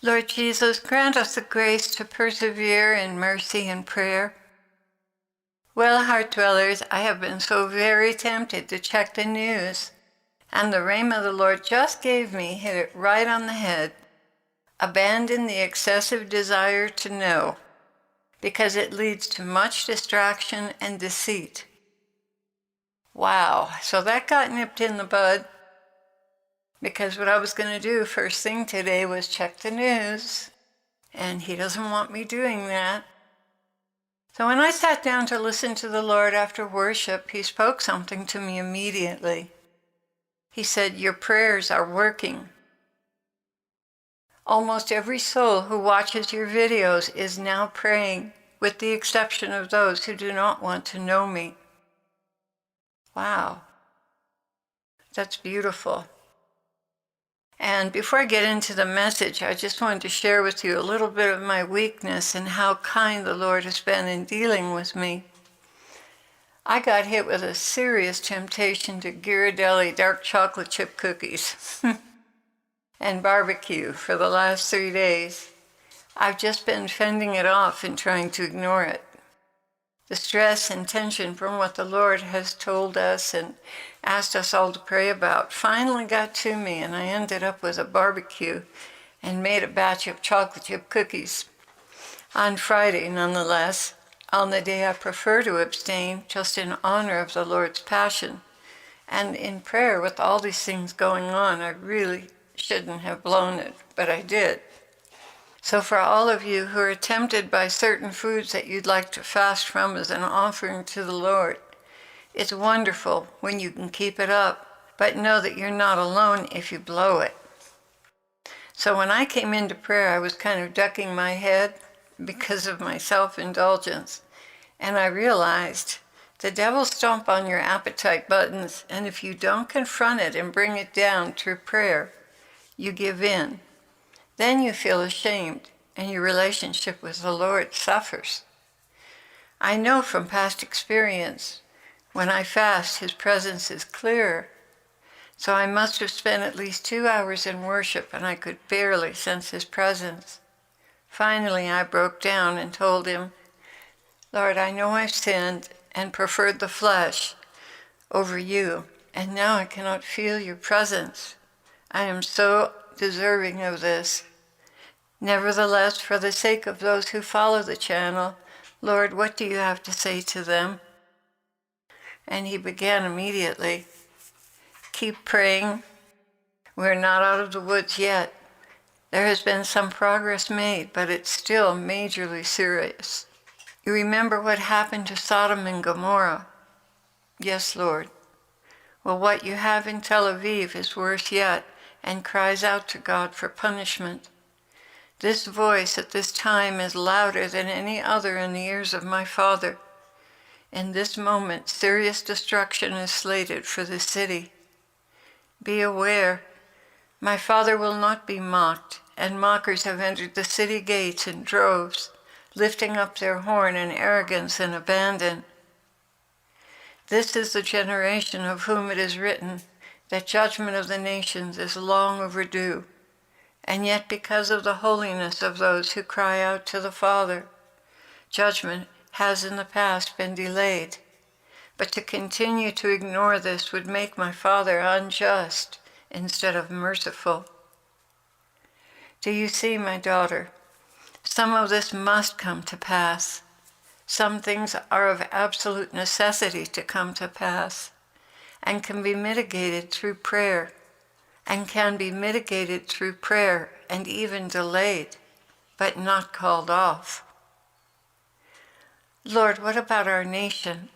Lord Jesus, grant us the grace to persevere in mercy and prayer. Well, heart dwellers, I have been so very tempted to check the news, and the Rhema the Lord just gave me hit it right on the head. Abandon the excessive desire to know, because it leads to much distraction and deceit. Wow, so that got nipped in the bud, because what I was going to do first thing today was check the news, and he doesn't want me doing that. So when I sat down to listen to the Lord after worship, he spoke something to me immediately. He said, "Your prayers are working." Almost every soul who watches your videos is now praying, with the exception of those who do not want to know me. Wow, that's beautiful. And before I get into the message, I just wanted to share with you a little bit of my weakness and how kind the Lord has been in dealing with me. I got hit with a serious temptation to Ghirardelli dark chocolate chip cookies and barbecue for the last 3 days. I've just been fending it off and trying to ignore it. The stress and tension from what the Lord has told us and asked us all to pray about finally got to me, and I ended up with a barbecue and made a batch of chocolate chip cookies. On Friday, nonetheless, on the day I prefer to abstain, just in honor of the Lord's passion, and in prayer with all these things going on, I really shouldn't have blown it, but I did. So for all of you who are tempted by certain foods that you'd like to fast from as an offering to the Lord, it's wonderful when you can keep it up, but know that you're not alone if you blow it. So when I came into prayer, I was kind of ducking my head because of my self-indulgence, and I realized the devil stomp on your appetite buttons, and if you don't confront it and bring it down through prayer, you give in. Then you feel ashamed, and your relationship with the Lord suffers. I know from past experience, when I fast, his presence is clearer. So I must have spent at least 2 hours in worship, and I could barely sense his presence. Finally, I broke down and told him, "Lord, I know I've sinned and preferred the flesh over you, and now I cannot feel your presence. I am so deserving of this. Nevertheless, for the sake of those who follow the channel, Lord, what do you have to say to them?" And he began immediately, "Keep praying. We're not out of the woods yet. There has been some progress made, but it's still majorly serious. You remember what happened to Sodom and Gomorrah?" "Yes, Lord." "Well, what you have in Tel Aviv is worse yet and cries out to God for punishment. This voice at this time is louder than any other in the ears of my Father. In this moment, serious destruction is slated for the city. Be aware, my Father will not be mocked, and mockers have entered the city gates in droves, lifting up their horn in arrogance and abandon. This is the generation of whom it is written that judgment of the nations is long overdue, and yet because of the holiness of those who cry out to the Father, judgment has in the past been delayed. But to continue to ignore this would make my Father unjust instead of merciful. Do you see, my daughter? Some of this must come to pass. Some things are of absolute necessity to come to pass, and can be mitigated through prayer, and even delayed, but not called off. Lord, what about our nation?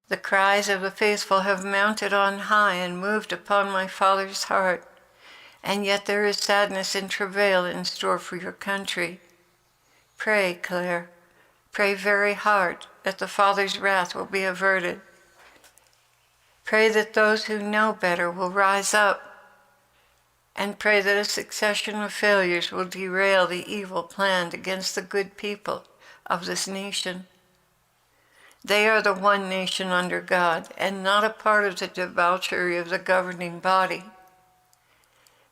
The cries of the faithful have mounted on high and moved upon my Father's heart, and yet there is sadness and travail in store for your country. Pray, Clare. Pray very hard that the Father's wrath will be averted. Pray that those who know better will rise up, and pray that a succession of failures will derail the evil planned against the good people of this nation. They are the one nation under God, and not a part of the debauchery of the governing body.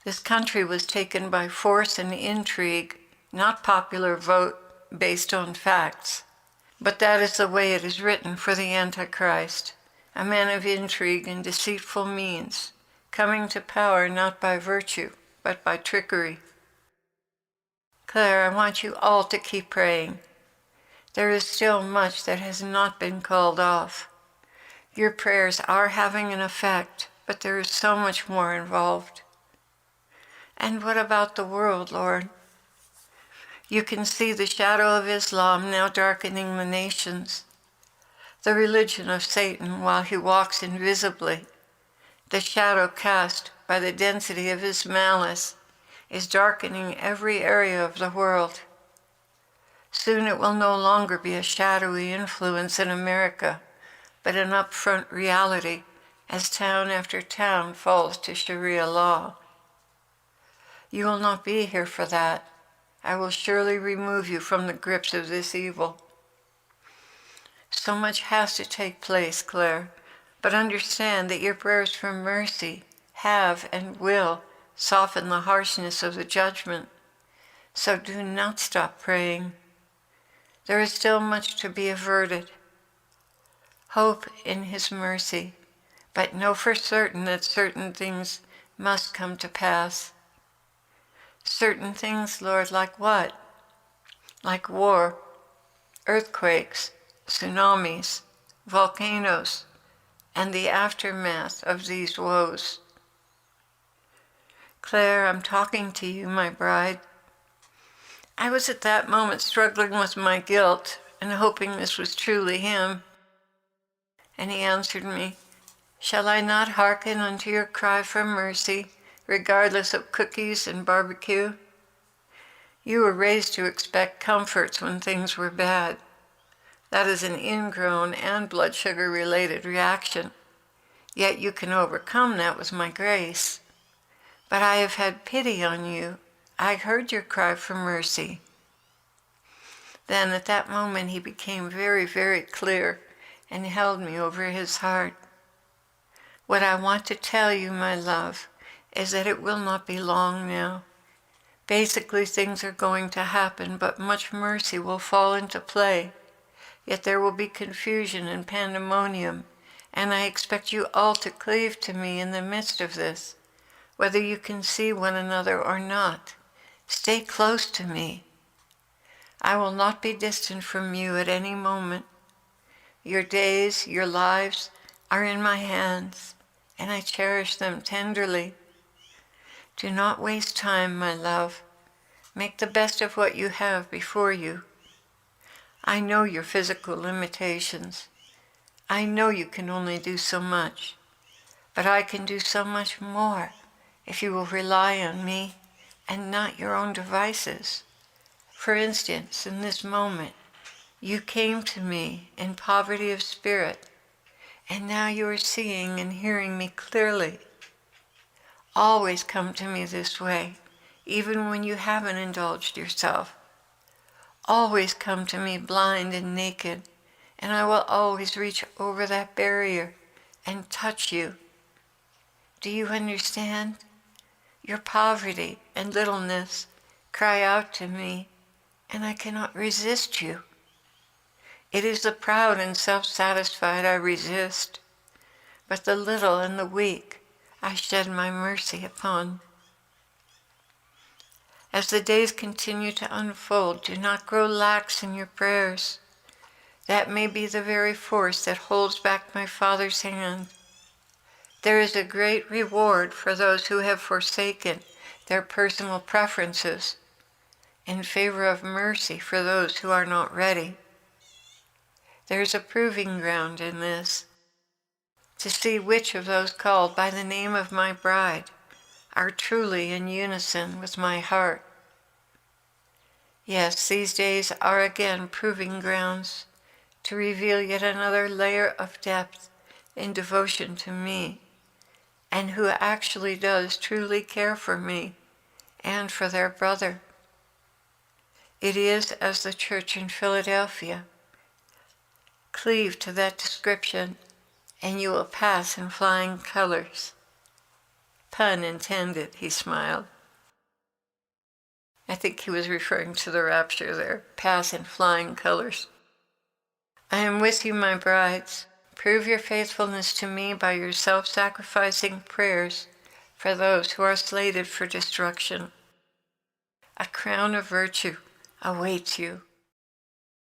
This country was taken by force and intrigue, not popular vote based on facts. But that is the way it is written for the Antichrist, a man of intrigue and deceitful means, coming to power not by virtue, but by trickery. Claire, I want you all to keep praying. There is still much that has not been called off. Your prayers are having an effect, but there is so much more involved. And what about the world, Lord? You can see the shadow of Islam now darkening the nations, the religion of Satan while he walks invisibly. The shadow cast by the density of his malice is darkening every area of the world. Soon it will no longer be a shadowy influence in America, but an upfront reality as town after town falls to Sharia law. You will not be here for that. I will surely remove you from the grips of this evil. So much has to take place, Claire, but understand that your prayers for mercy have and will soften the harshness of the judgment. So do not stop praying. There is still much to be averted. Hope in his mercy, but know for certain that certain things must come to pass. Certain things, Lord, like what? Like war, earthquakes, tsunamis, volcanoes, and the aftermath of these woes. Claire, I'm talking to you, my bride. I was at that moment struggling with my guilt and hoping this was truly him. And he answered me, "Shall I not hearken unto your cry for mercy, regardless of cookies and barbecue? You were raised to expect comforts when things were bad. That is an ingrown and blood sugar related reaction. Yet you can overcome that with my grace. But I have had pity on you. I heard your cry for mercy." Then at that moment he became very, very clear and held me over his heart. What I want to tell you, my love, is that it will not be long now. Basically, things are going to happen, but much mercy will fall into play. Yet there will be confusion and pandemonium, and I expect you all to cleave to me in the midst of this, whether you can see one another or not. Stay close to me. I will not be distant from you at any moment. Your days, your lives are in my hands, and I cherish them tenderly. Do not waste time, my love. Make the best of what you have before you. I know your physical limitations. I know you can only do so much, but I can do so much more if you will rely on me and not your own devices. For instance, in this moment, you came to me in poverty of spirit, and now you are seeing and hearing me clearly. Always come to me this way, even when you haven't indulged yourself. Always come to me blind and naked, and I will always reach over that barrier and touch you. Do you understand? Your poverty and littleness cry out to me, and I cannot resist you. It is the proud and self-satisfied I resist, but the little and the weak I shed my mercy upon. As the days continue to unfold, do not grow lax in your prayers. That may be the very force that holds back my Father's hand. There is a great reward for those who have forsaken their personal preferences in favor of mercy for those who are not ready. There is a proving ground in this, to see which of those called by the name of my bride are truly in unison with my heart. Yes, these days are again proving grounds to reveal yet another layer of depth in devotion to me, and who actually does truly care for me and for their brother. It is as the church in Philadelphia. Cleave to that description, and you will pass in flying colors. Pun intended, he smiled. I think he was referring to the rapture there, pass in flying colors. I am with you, my brides. Prove your faithfulness to me by your self-sacrificing prayers for those who are slated for destruction. A crown of virtue awaits you